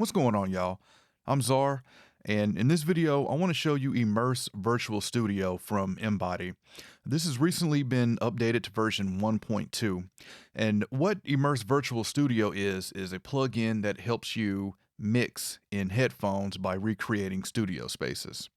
What's going on, y'all? I'm Czar, and in this video, I want to show you Immerse Virtual Studio from Embody. This has recently been updated to version 1.2, and what Immerse Virtual Studio is a plugin that helps you mix in headphones by recreating studio spaces.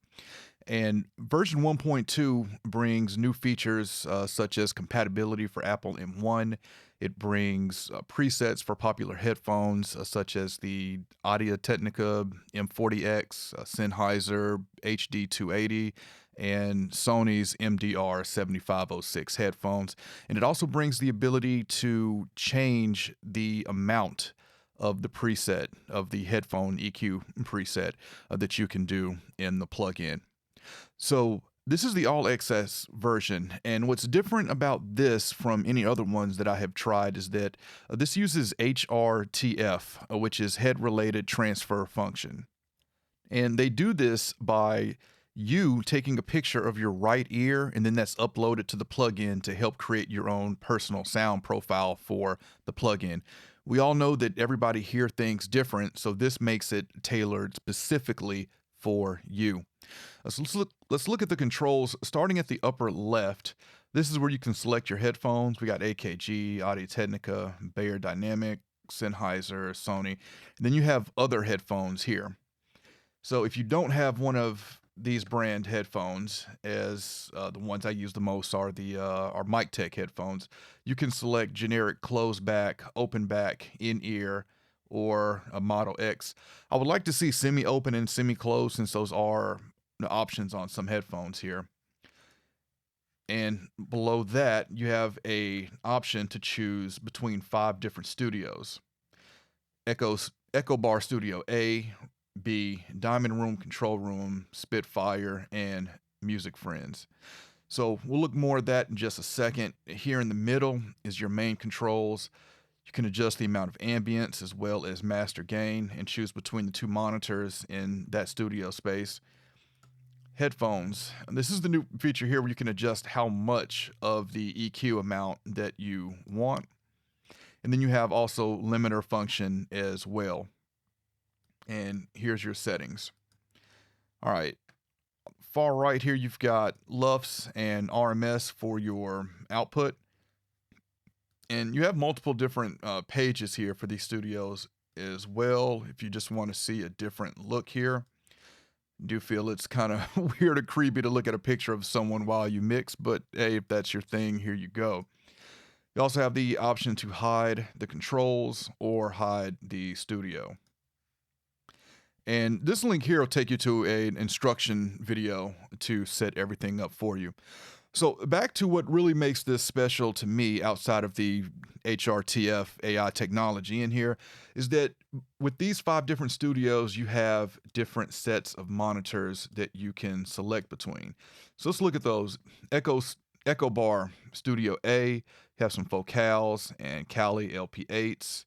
And version 1.2 brings new features such as compatibility for Apple M1. It brings presets for popular headphones such as the Audio Technica M40X, Sennheiser HD280, and Sony's MDR 7506 headphones. And it also brings the ability to change the amount of the preset, of the headphone EQ preset that you can do in the plugin. So this is the all access version, and what's different about this from any other ones that I have tried is that this uses HRTF, which is head related transfer function. And they do this by you taking a picture of your right ear, and then that's uploaded to the plugin to help create your own personal sound profile for the plugin. We all know that everybody hears things different, so this makes it tailored specifically for you. So let's look at the controls starting at the upper left. This is where you can select your headphones. We got AKG, Audio Technica, Bayer Dynamic, Sennheiser, Sony. And then you have other headphones here. So if you don't have one of these brand headphones, as the ones I use the most are the our Mic Tech headphones, you can select generic closed back, open back, in ear, or a Model X. I would like to see semi-open and semi-closed since those are the options on some headphones here. And below that, you have a option to choose between 5 different studios. Echo Bar Studio A, B, Diamond Room, Control Room, Spitfire, and Music Friends. So we'll look more at that in just a second. Here in the middle is your main controls. You can adjust the amount of ambience as well as master gain and choose between the 2 monitors in that studio space. Headphones. This is the new feature here where you can adjust how much of the EQ amount that you want. And then you have also limiter function as well. And here's your settings. All right. Far right here, you've got LUFS and RMS for your output. And you have multiple different pages here for these studios as well. If you just want to see a different look here, I do feel it's kind of weird or creepy to look at a picture of someone while you mix, but hey, if that's your thing, here you go. You also have the option to hide the controls or hide the studio. And this link here will take you to an instruction video to set everything up for you. So back to what really makes this special to me outside of the HRTF AI technology in here is that with these 5 different studios, you have different sets of monitors that you can select between. So let's look at those. Echo Bar Studio A, have some Focals and Kali LP8s,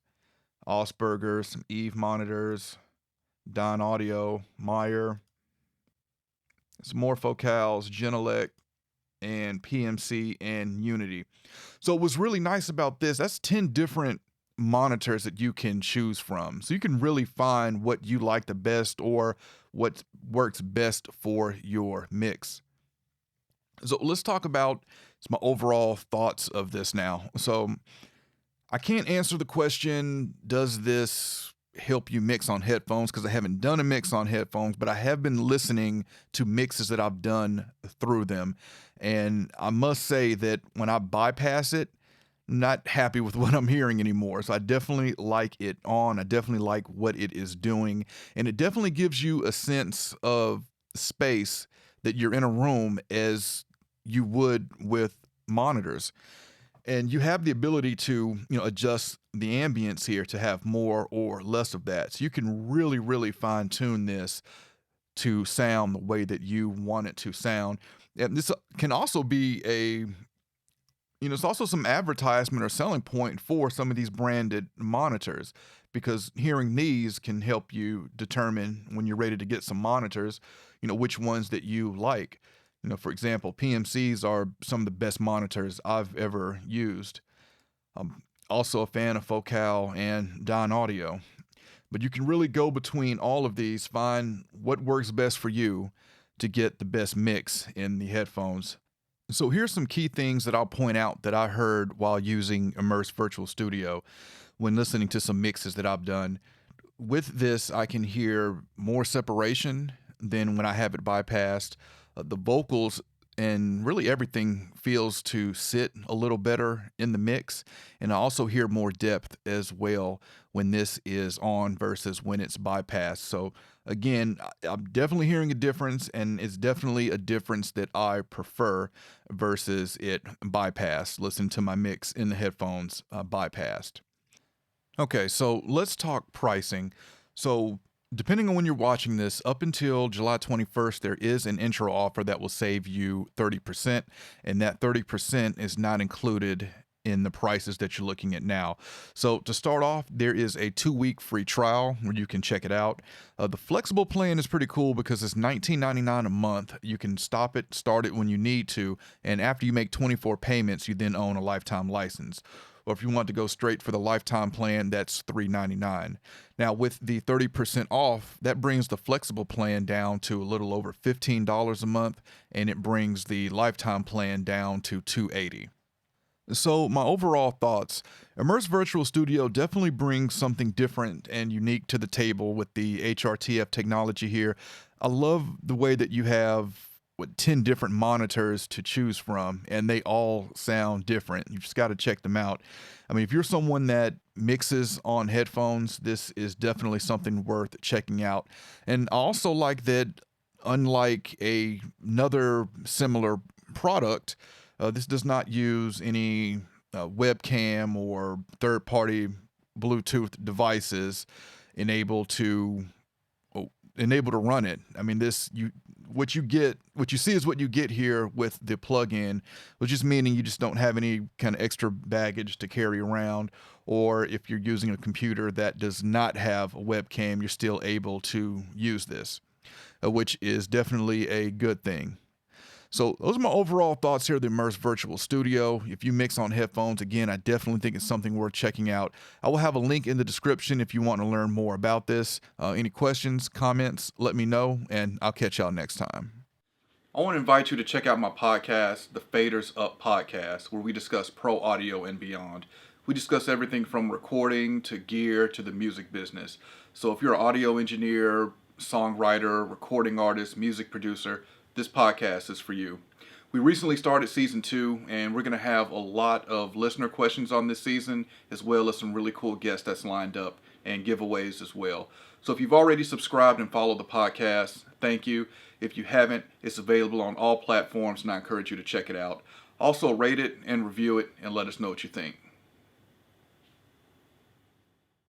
Osberger, some Eve monitors, Don Audio, Meyer, some more Focals, Genelec, and PMC and Unity. So what's really nice about this, that's 10 different monitors that you can choose from. So you can really find what you like the best or what works best for your mix. So let's talk about my overall thoughts of this now. So I can't answer the question, does this help you mix on headphones? Because I haven't done a mix on headphones, but I have been listening to mixes that I've done through them. And I must say that when I bypass it, I'm not happy with what I'm hearing anymore. So I definitely like it on. I definitely like what it is doing. And it definitely gives you a sense of space that you're in a room as you would with monitors. And you have the ability to, adjust the ambience here to have more or less of that. So you can really, really fine tune this to sound the way that you want it to sound. And this can also be it's also some advertisement or selling point for some of these branded monitors, because hearing these can help you determine when you're ready to get some monitors, which ones that you like. For example, PMCs are some of the best monitors I've ever used. I'm also a fan of Focal and Don Audio. But you can really go between all of these, find what works best for you to get the best mix in the headphones. So here's some key things that I'll point out that I heard while using Immerse Virtual Studio when listening to some mixes that I've done. With this, I can hear more separation than when I have it bypassed. The vocals and really everything feels to sit a little better in the mix. And I also hear more depth as well when this is on versus when it's bypassed. So again, I'm definitely hearing a difference, and it's definitely a difference that I prefer versus it bypassed. Listen to my mix in the headphones bypassed. Okay, so let's talk pricing. So, depending on when you're watching this, up until July 21st, there is an intro offer that will save you 30%, and that 30% is not included in the prices that you're looking at now. So, to start off, there is a 2-week free trial where you can check it out. The flexible plan is pretty cool because it's $19.99 a month. You can stop it, start it when you need to, and after you make 24 payments, you then own a lifetime license. Or if you want to go straight for the lifetime plan, that's $3.99. Now, with the 30% off, that brings the flexible plan down to a little over $15 a month, and it brings the lifetime plan down to $280. So, my overall thoughts: Immerse Virtual Studio definitely brings something different and unique to the table with the HRTF technology here. I love the way that you have 10 different monitors to choose from, and they all sound different. You just got to check them out. I mean, if you're someone that mixes on headphones, this is definitely something worth checking out. And I also like that, unlike another similar product, this does not use any webcam or third-party Bluetooth devices enabled to enabled to run it. I mean, what you see is what you get here with the plugin, which is meaning you just don't have any kind of extra baggage to carry around. Or if you're using a computer that does not have a webcam, you're still able to use this, which is definitely a good thing. So those are my overall thoughts here of the Immerse Virtual Studio. If you mix on headphones, again, I definitely think it's something worth checking out. I will have a link in the description if you want to learn more about this. Any questions, comments, let me know, and I'll catch y'all next time. I want to invite you to check out my podcast, the Faders Up Podcast, where we discuss pro audio and beyond. We discuss everything from recording to gear to the music business. So if you're an audio engineer, songwriter, recording artist, music producer, this podcast is for you. We recently started season 2, and we're going to have a lot of listener questions on this season, as well as some really cool guests that's lined up and giveaways as well. So if you've already subscribed and followed the podcast, thank you. If you haven't, it's available on all platforms, and I encourage you to check it out. Also, rate it and review it and let us know what you think.